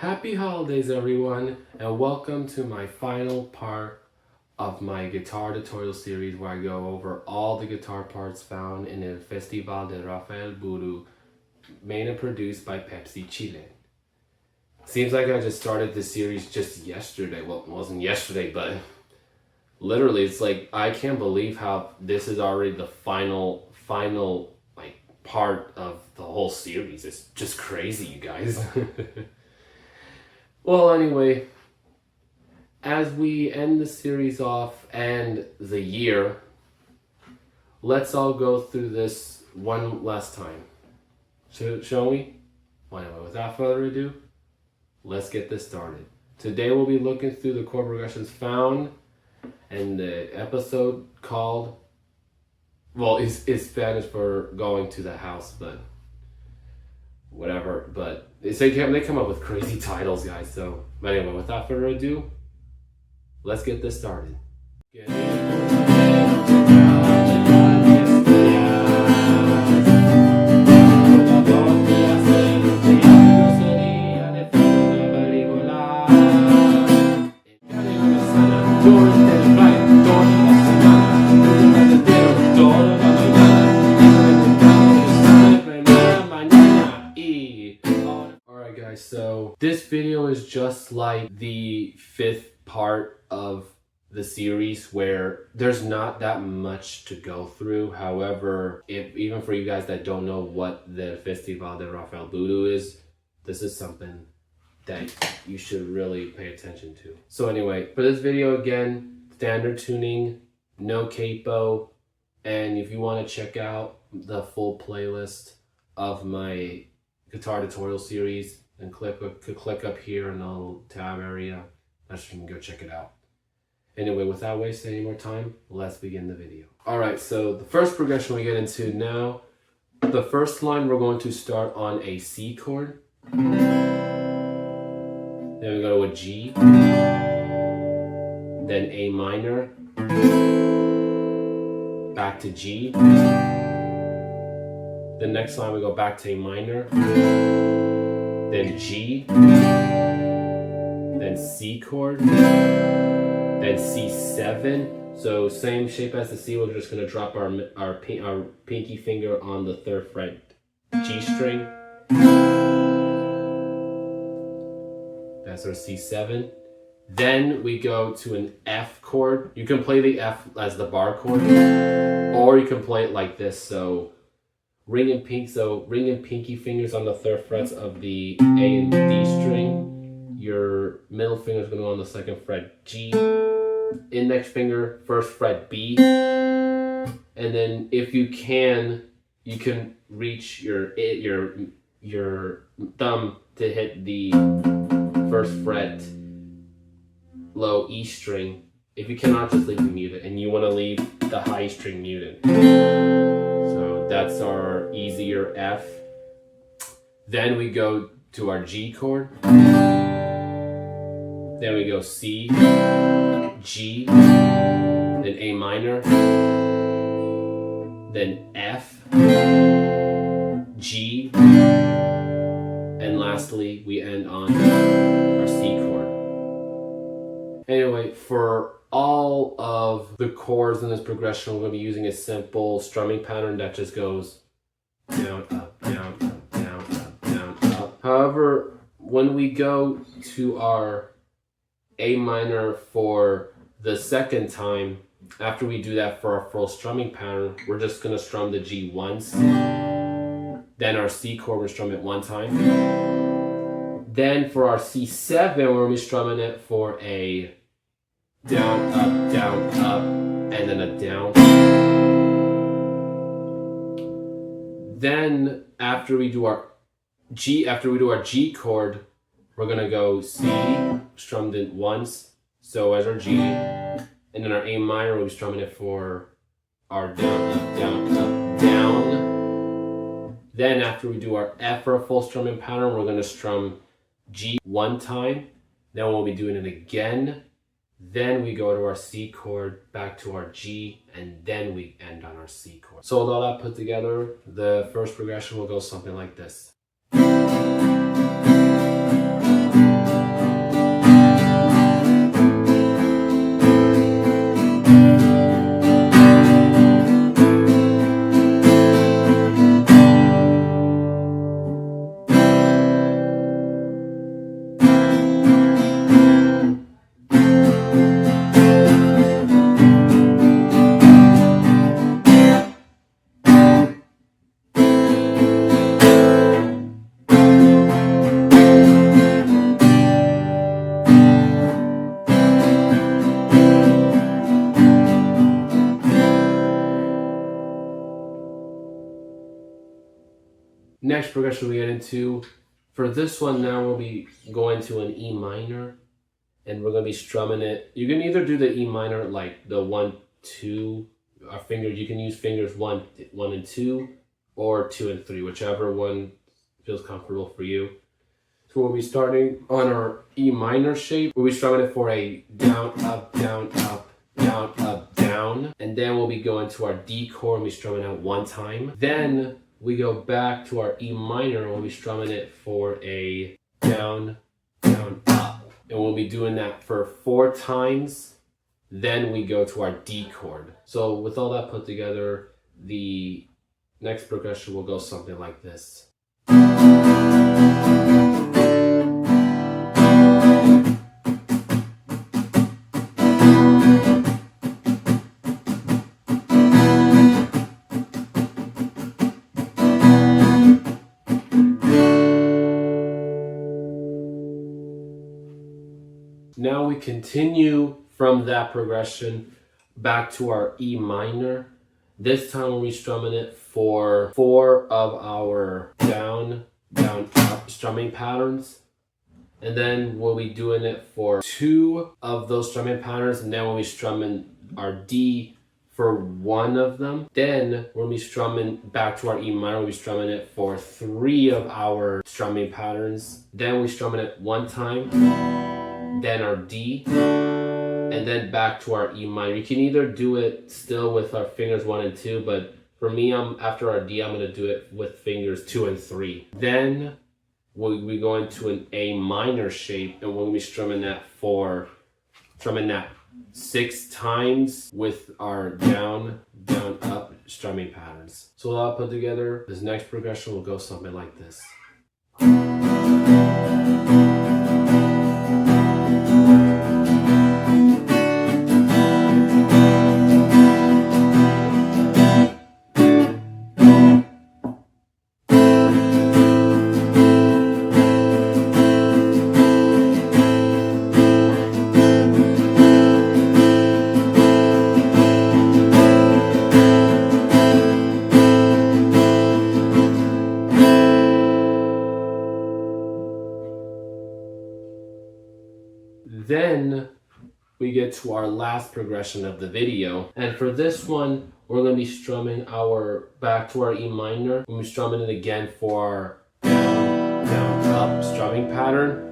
Happy holidays everyone, and welcome to my final part of my guitar tutorial series where I go over all the guitar parts found in the Festival de Rafael Budú, made and produced by Pepsi, Chile. Seems like I just started this series just yesterday. Well, it wasn't yesterday, but literally it's like I can't believe how this is already the final like part of the whole series. It's just crazy, you guys. Well, anyway, as we end the series off and the year, let's all go through this one last time. Shall we? Well, anyway, without further ado, let's get this started. Today we'll be looking through the chord progressions found in the episode called, well, it's Spanish for going to the house, but whatever. But they come up with crazy titles, guys. So, but anyway, without further ado, let's get this started. So this video is just like the fifth part of the series where there's not that much to go through. However, even for you guys that don't know what the Festival de Rafael Budú is, this is something that you should really pay attention to. So anyway, for this video, again, standard tuning, no capo, and if you want to check out the full playlist of my guitar tutorial series, then click up here in the little tab area. That's where you can go check it out. Anyway, without wasting any more time, let's begin the video. Alright, so the first progression we get into now, the first line we're going to start on a C chord. Then we go to a G. Then A minor. Back to G. The next line we go back to A minor. Then G, then C chord, then C7. So same shape as the C, we're just gonna drop our pinky finger on the 3rd fret G string. That's our C7. Then we go to an F chord. You can play the F as the bar chord, or you can play it like this. So ring and pinky fingers on the 3rd frets of the A and D string. Your middle finger is going to go on the 2nd fret G. Index finger, 1st fret B. And then if you can reach your thumb to hit the 1st fret low E string. If you cannot, just leave it muted, and you want to leave the high string muted. So that's our easier F. Then we go to our G chord. Then we go C, G, then A minor, then F, G, and lastly we end on our C chord. Anyway, for all of the chords in this progression, we're going to be using a simple strumming pattern that just goes down, up, down, up, down, up, down, up. However, when we go to our A minor for the second time, after we do that for our full strumming pattern, we're just going to strum the G once. Then our C chord, we're strum it one time. Then for our C7, we're going to be strumming it for a down, up, and then a down. Then after we do our G chord, we're gonna go C, strummed it once, so as our G, and then our A minor, we'll be strumming it for our down, up, down, up, down. Then after we do our F for a full strumming pattern, we're gonna strum G one time, then we'll be doing it again. Then we go to our C chord, back to our G, and then we end on our C chord. So with all that put together, the first progression will go something like this. next progression we get into, for this one now we'll be going to an E minor, and we're going to be strumming it. You can either do the E minor like the 1, 2, our fingers, you can use fingers 1 and 2, or 2 and 3, whichever one feels comfortable for you. So we'll be starting on our E minor shape. We'll be strumming it for a down, up, down, up, down, up, down. And then we'll be going to our D chord and we'll be strumming out 1 time. Then we go back to our E minor and we'll be strumming it for a down, down, up. And we'll be doing that for 4 times. Then we go to our D chord. So with all that put together, the next progression will go something like this. Now we continue from that progression back to our E minor. This time we'll be strumming it for 4 of our down, down, up strumming patterns. And then we'll be doing it for 2 of those strumming patterns. And then we'll be strumming our D for 1 of them. Then we'll be strumming back to our E minor. We'll be strumming it for 3 of our strumming patterns. Then we strumming it 1 time. Then our D, and then back to our E minor. You can either do it still with our fingers 1 and 2, but for me, after our D, I'm going to do it with fingers 2 and 3. Then we'll be going to an A minor shape, and we'll be strumming that 6 times with our down, down, up strumming patterns. So I'll put together, this next progression will go something like this. Then we get to our last progression of the video. And for this one, we're going to be strumming back to our E minor. We'll be strumming it again for our down, down, up strumming pattern.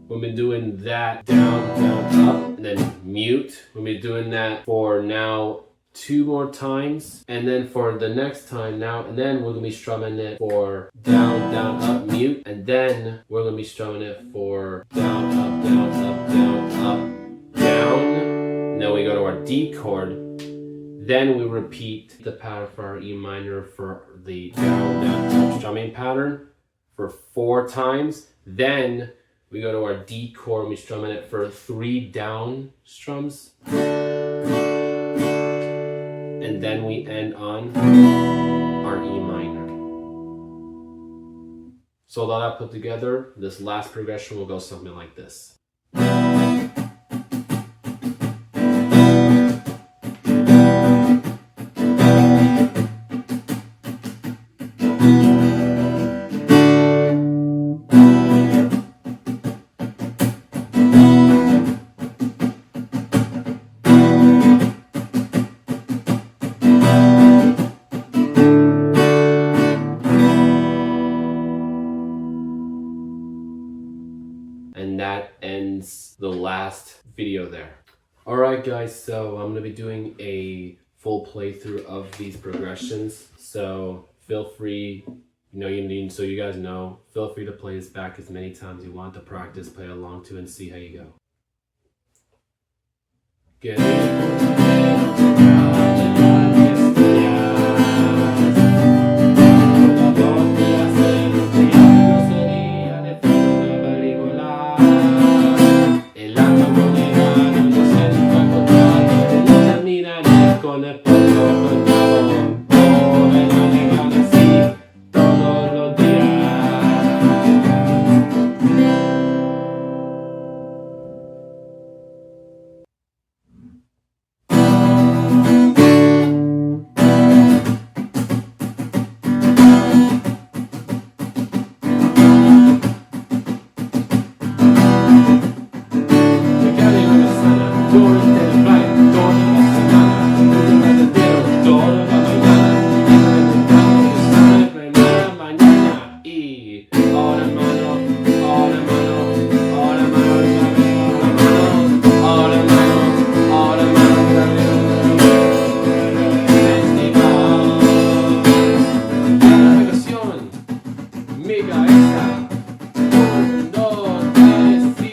We'll be doing that down, down, up, and then mute. We'll be doing that for now 2 more times, and then for the next time now, and then we're gonna be strumming it for down, down, up, mute, and then we're gonna be strumming it for down, up, down, up, down, up, down, and then we go to our D chord. Then we repeat the pattern for our E minor for the down, down, up strumming pattern for 4 times. Then we go to our D chord and we strumming it for 3 down strums. And then we end on our E minor. So with all that put together, this last progression will go something like this. And that ends the last video there. Alright guys, so I'm going to be doing a full playthrough of these progressions. So feel free, so you guys know, feel free to play this back as many times you want to practice, play along to, and see how you go. Get Un, dos, tres, sí.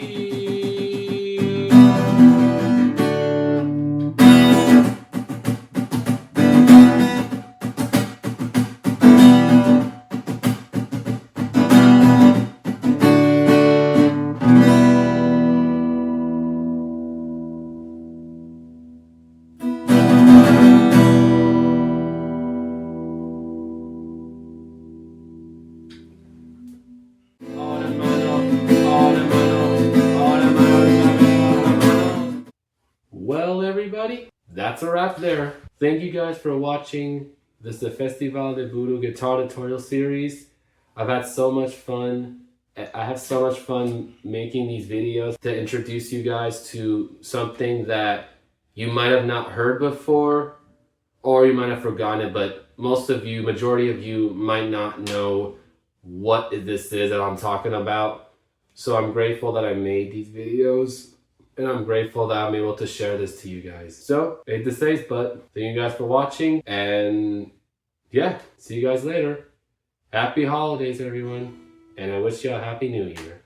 Well, everybody, that's a wrap there. Thank you guys for watching this the Festival de Budú guitar tutorial series. I've had so much fun. I have so much fun making these videos to introduce you guys to something that you might have not heard before, or you might have forgotten it, but most of you, majority of you, might not know what this is that I'm talking about. So I'm grateful that I made these videos, and I'm grateful that I'm able to share this to you guys. So, I hate to say it, but thank you guys for watching, and yeah, see you guys later. Happy holidays, everyone, and I wish you a happy new year.